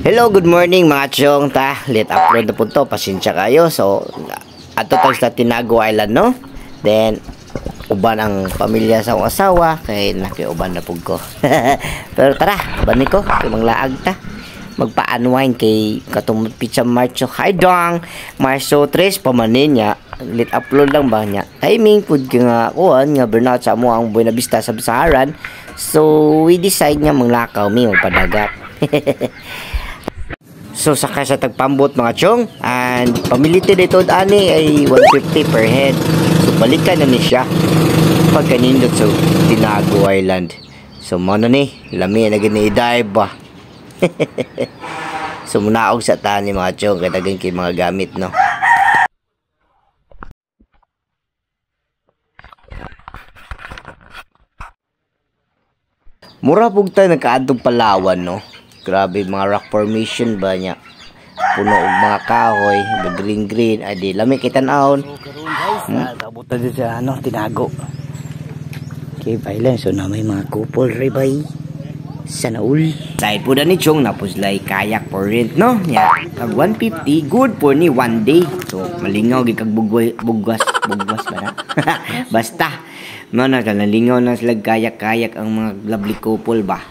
Hello, good morning mga chong ta. Late upload na po to. Pasensya kayo. So, ato tayo sa Tinago Island, no? Then, uban ang pamilya sa akong asawa. Kaya nakiuban na po ko. Pero tara, bani ko. Kaya manglaag ta. Magpa-unwind kay katong pizza Marcho. Hi dong! Marso 3, pamanin niya. Late upload lang ba niya? Timing po nga kuhan nga burnout sa mo ang Buena Vista sa Saharan. So, we decide nga manglakaw mi magpadagat. So saka sa tagpambot mga chong, and pamiliti dito ani ay 150 per head. So balikan na ni siya pagkanindot sa Tinago Island. So mano ni lami na gini dive ba. So munaog sa tani mga chong kay dagan kay mga gamit no. Mura pug ta nakaadtong Palawan no. Grabe mga rock formation ba niya. Puno og mga kahoy, green ay di lami kitan-aon. So karon guys, abot na dito sa Tinago. Cave Island, so na may mga couple ribay. Sana all. Side po na ni Chong napuslay kayak for rent no. Ya, pag 150 good for ni one day. So malingaw gid kag bugwas ba na. Basta no na nalingaw na sila kayak ang mga lovely couple ba.